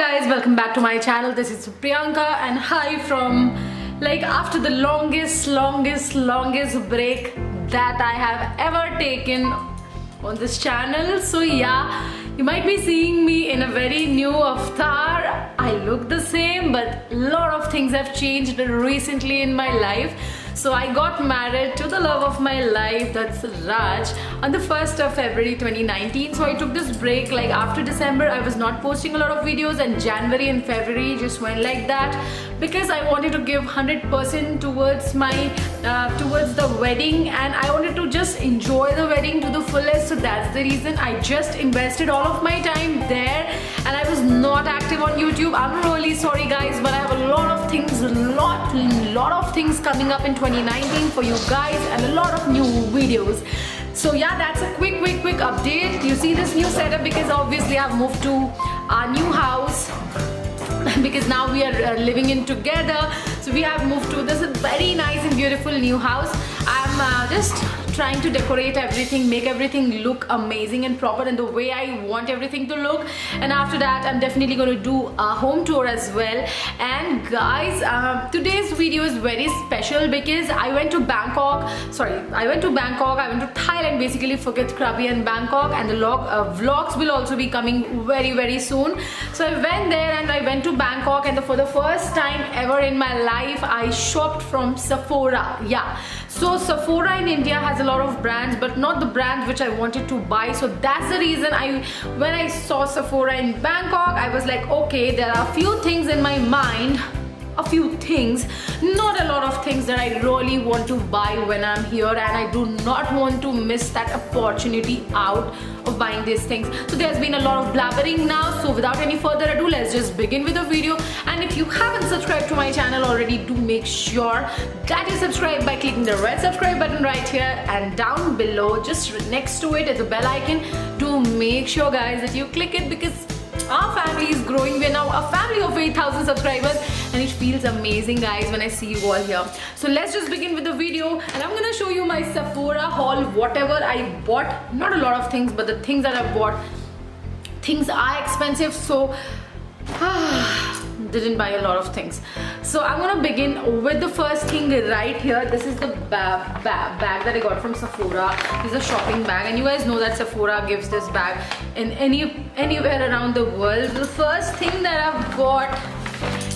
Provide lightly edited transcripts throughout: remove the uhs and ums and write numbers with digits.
guys, welcome back to my channel. This is Priyanka and hi from after the longest break that I have ever taken on this channel. So yeah, you might be seeing me in a very new avatar. I look the same, but a lot of things have changed recently in my life. So I got married to the love of my life, that's Raj, on the 1st of February 2019. So I took this break. Like after December I was not posting a lot of videos, and January and February just went like that because I wanted to give 100% towards my towards the wedding, and I wanted to just enjoy the wedding to the fullest. So that's the reason I just invested all of my time there, and I was not active on YouTube. I'm really sorry guys, but I have a lot of things, lot of things coming up in 2019 for you guys, and a lot of new videos. So yeah, that's a quick update. You see this new setup because obviously I've moved to our new house because now we are living in together. So we have moved to this very nice and beautiful new house. I'm just trying to decorate everything, make everything look amazing and proper in the way I want everything to look. And after that I'm definitely going to do a home tour as well. And guys, today's video is very special because I went to Bangkok, I went to Thailand, basically Phuket, Krabi and Bangkok, and the vlogs will also be coming very soon. So I went there and I went to Bangkok, and for the first time ever in my life I shopped from Sephora. Yeah, so Sephora in India has a lot of brands, but not the brands which I wanted to buy. So that's the reason when I saw Sephora in Bangkok, I was like, okay, there are a few things in my mind, a few things, not a lot of things that I really want to buy when I'm here, and I do not want to miss that opportunity out of buying these things. So there's been a lot of blabbering now, so without any further ado, let's just begin with the video. And if you haven't subscribed to my channel already, do make sure that you subscribe by clicking the red subscribe button right here, and down below just next to it is a bell icon. Do make sure guys that you click it, because our family is growing. We're now a family of 8,000 subscribers, and it feels amazing guys when I see you all here. So let's just begin with the video, and I'm gonna show you my Sephora haul, whatever I bought. Not a lot of things, but the things that I bought, things are expensive, so didn't buy a lot of things. So I'm gonna begin with the first thing right here. This is the bag that I got from Sephora. This is a shopping bag, and you guys know that Sephora gives this bag in anywhere around the world. The first thing that I've got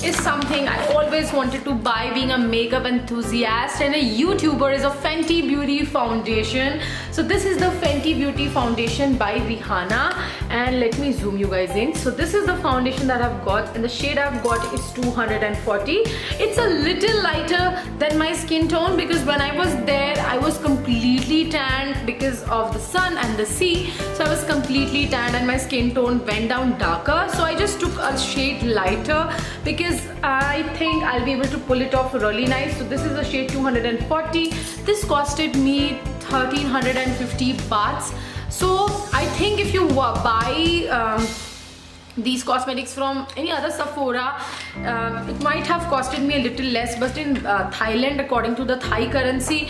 is something I always wanted to buy, being a makeup enthusiast and a YouTuber, is a Fenty Beauty foundation. So this is the Fenty Beauty foundation by Rihanna, and let me zoom you guys in. So this is the foundation that I've got, and the shade I've got is 240. It's a little lighter than my skin tone because when I was there I was completely tanned because of the sun and the sea. So I was completely tanned and my skin tone went down darker, so I just took a shade lighter because I think I'll be able to pull it off really nice. So this is the shade 240. This costed me 1350 bahts. So I think if you buy these cosmetics from any other Sephora, it might have costed me a little less, but in Thailand, according to the Thai currency,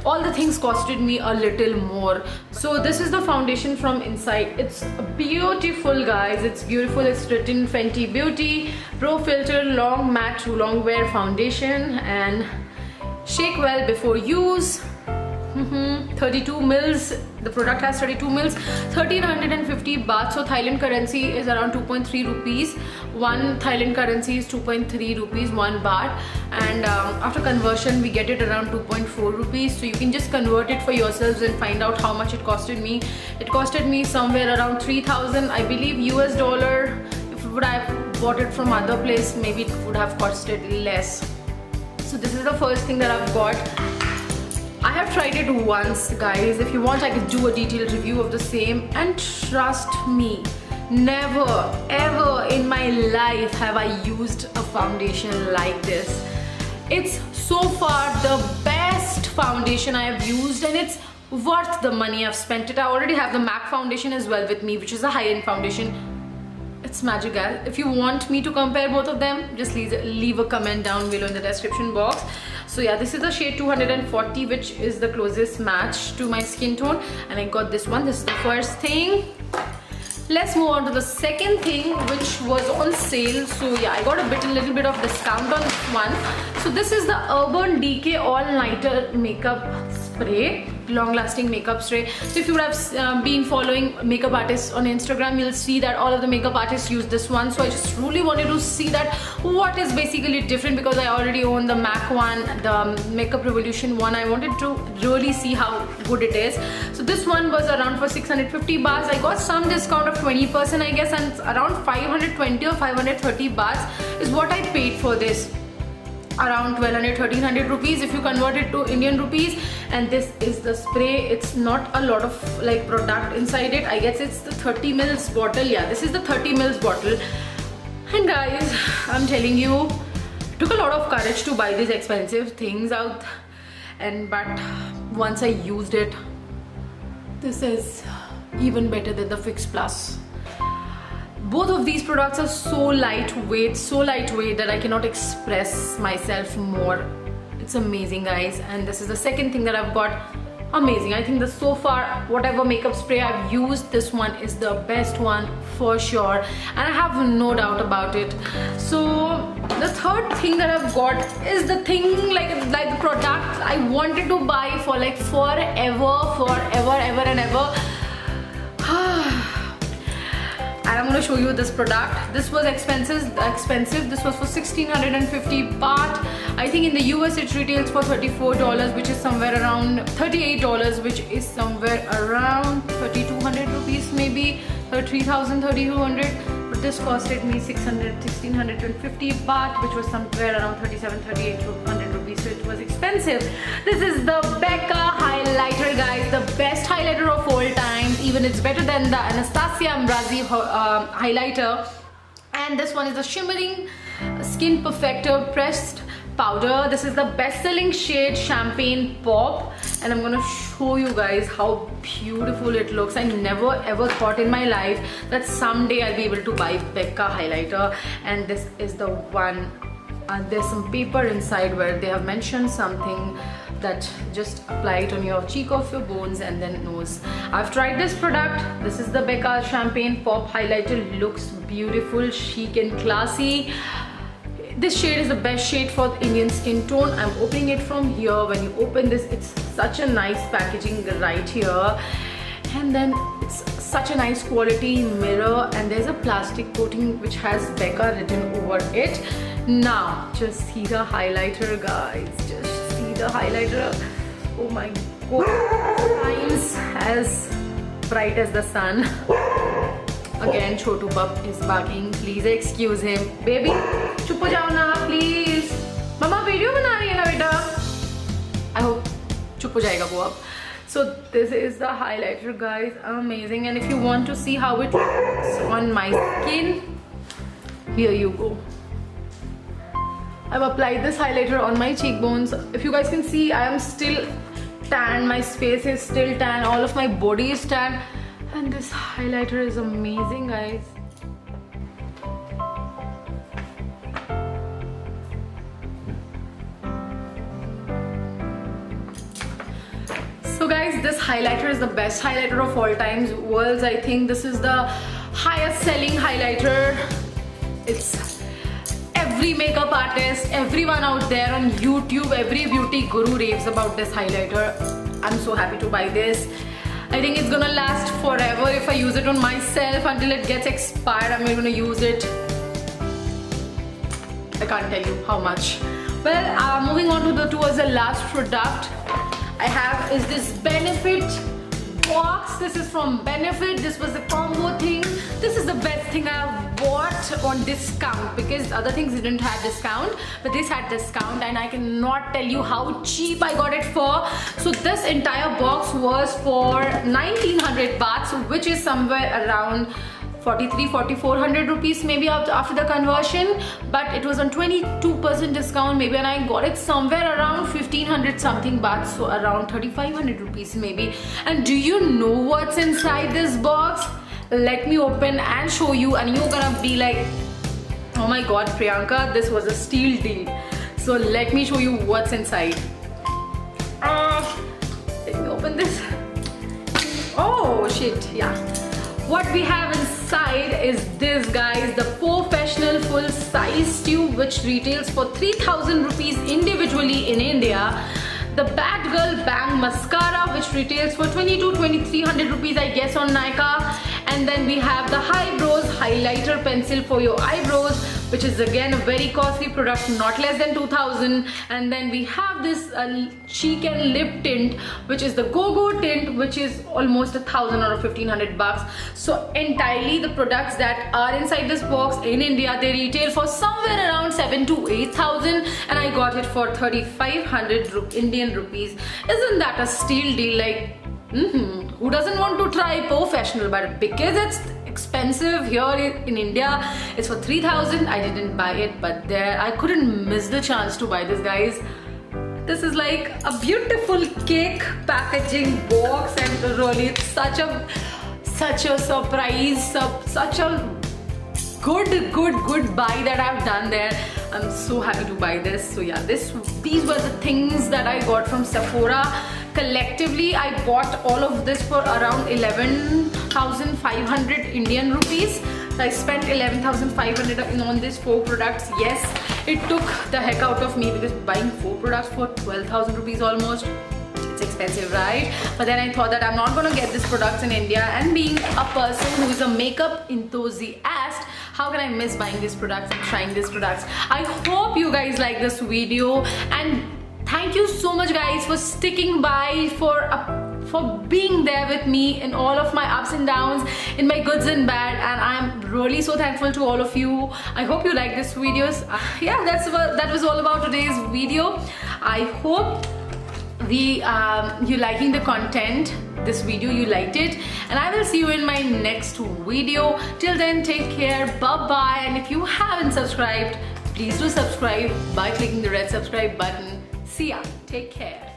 all the things costed me a little more. So this is the foundation from inside. It's beautiful guys, it's beautiful. It's written Fenty Beauty Pro Filter Long Matte Long Wear Foundation, and shake well before use. 32 mils. The product has 32 mils, 1350 baht. So Thailand currency is around 2.3 rupees. One Thailand currency is 2.3 rupees, 1 baht, and after conversion we get it around 2.4 rupees. So you can just convert it for yourselves and find out how much it costed me. It costed me somewhere around 3,000, I believe, US dollar. If would I have bought it from other place, maybe it would have costed less. So this is the first thing that I've got. I have tried it once guys. If you want, I could do a detailed review of the same, and trust me, never ever in my life have I used a foundation like this. It's so far the best foundation I have used, and it's worth the money I've spent it. I already have the MAC foundation as well with me, which is a high-end foundation. It's magic guys. If you want me to compare both of them, just leave a comment down below in the description box. So yeah, this is the shade 240, which is the closest match to my skin tone, and I got this one. This is the first thing. let's move on to the second thing, which was on sale. So yeah, I got a little bit of discount on this one. So this is the Urban Decay All Nighter Makeup Spray, long lasting makeup spray. So if you would have been following makeup artists on Instagram, you'll see that all of the makeup artists use this one. So I just really wanted to see that what is basically different, because I already own the MAC one, the Makeup Revolution one. I wanted to really see how good it is. So this one was around for 650 bahts. I got some discount of 20% I guess, and around 520 or 530 bahts is what I paid for this. Around 1200-1300 rupees if you convert it to Indian rupees. And this is the spray. It's not a lot of like product inside it. I guess it's the 30 mils bottle. Yeah, this is the 30 mils bottle. And guys, I'm telling you, it took a lot of courage to buy these expensive things out, but once I used it, this is even better than the Fix Plus. Both of these products are so lightweight that I cannot express myself more. It's amazing, guys. And this is the second thing that I've got. Amazing. I think that so far, whatever makeup spray I've used, this one is the best one for sure, and I have no doubt about it. So the third thing that I've got is the thing like the product I wanted to buy for like forever and ever. And I'm going to show you this product. This was expensive. This was for 1650 baht. I think in the US it retails for $34, which is somewhere around $38, which is somewhere around 3200 rupees, maybe 3000, 3200. But this costed me 1650 baht, which was somewhere around 3800 rupees. So it was expensive. This is the Becca highlighter, guys, the best highlighter of all time. Even it's better than the Anastasia Ambrasi highlighter. And this one is the Shimmering Skin Perfector Pressed Powder. This is the best-selling shade Champagne Pop, and I'm gonna show you guys how beautiful it looks. I never ever thought in my life that someday I'll be able to buy Becca highlighter, and this is the one. There's some paper inside where they have mentioned something that just apply it on your cheek of your bones and then nose. I've tried this product. This is the Becca Champagne Pop highlighter. Looks beautiful, chic and classy. This shade is the best shade for the Indian skin tone. I'm opening it from here. When you open this, it's such a nice packaging right here, and then it's such a nice quality mirror, and there's a plastic coating which has Becca written over it. Now just see the highlighter, guys. Just see the highlighter. Oh my god, times as bright as the sun. Again, Chotu Pup is barking. Please excuse him. Baby, chup ho jao na, please. Mama video bana rahi hai na beta. I hope chup ho jayega wo ab. So this is the highlighter, guys. Amazing. And if you want to see how it looks on my skin, here you go. I've applied this highlighter on my cheekbones. If you guys can see, I am still tan. My face is still tan. All of my body is tan. And this highlighter is amazing, guys. So guys, this highlighter is the best highlighter of all times. Worlds, I think this is the highest selling highlighter. It's every makeup artist, everyone out there on YouTube, every beauty guru raves about this highlighter. I'm so happy to buy this. I think it's gonna last forever if I use it on myself until it gets expired. I'm gonna use it. I can't tell you how much. Well, moving on to towards the last product I have is this Benefit box. This is from Benefit. This was a combo thing. This is the best thing I have bought on discount, because other things didn't have discount, but this had discount, and I cannot tell you how cheap I got it for. So this entire box was for 1900 bahts, which is somewhere around 400 rupees maybe after the conversion, but it was on 22% discount maybe, and I got it somewhere around 1500 something bahts, so around 3500 rupees maybe. And do you know what's inside this box? Let me open and show you, and you're gonna be like, oh my god, Priyanka, this was a steal deal. So let me show you what's inside. Let me open this. Oh shit, yeah. what we have inside is this, guys, the professional full size tube, which retails for 3000 rupees individually in India. The Bad Girl Bang Mascara, which retails for 2200-2300 rupees, I guess, on Nykaa. And then we have the Highbrows Highlighter Pencil for your eyebrows, which is again a very costly product, not less than 2000. And then we have this cheek and lip tint, which is the Go-Go tint, which is almost 1000 or 1500 bucks. So entirely the products that are inside this box in India, they retail for somewhere around 7 to 8000, and I got it for 3500 Indian rupees. Isn't that a steal deal? Like, who doesn't want to try professional? But because it's expensive here in India, it's for 3000. I didn't buy it, but there I couldn't miss the chance to buy this, guys. This is like a beautiful cake packaging box, and really it's such a surprise, such a good buy that I've done there. I'm so happy to buy this. So yeah, these were the things that I got from Sephora. Collectively, I bought all of this for around 11,500 Indian rupees. So I spent 11,500 on these 4 products. Yes, it took the heck out of me, because buying 4 products for 12,000 rupees almost, it's expensive, right? But then I thought that I'm not gonna get these products in India, and being a person who is a makeup enthusiast, how can I miss buying these products and trying these products? I hope you guys like this video, and thank you so much, guys, for sticking by, for being there with me in all of my ups and downs, in my goods and bad, and I'm really so thankful to all of you. I hope you like this videos. Yeah, that was all about today's video. I hope you liking the content, this video, you liked it, and I will see you in my next video. Till then, take care, bye bye. And if you haven't subscribed, please do subscribe by clicking the red subscribe button. See ya, take care.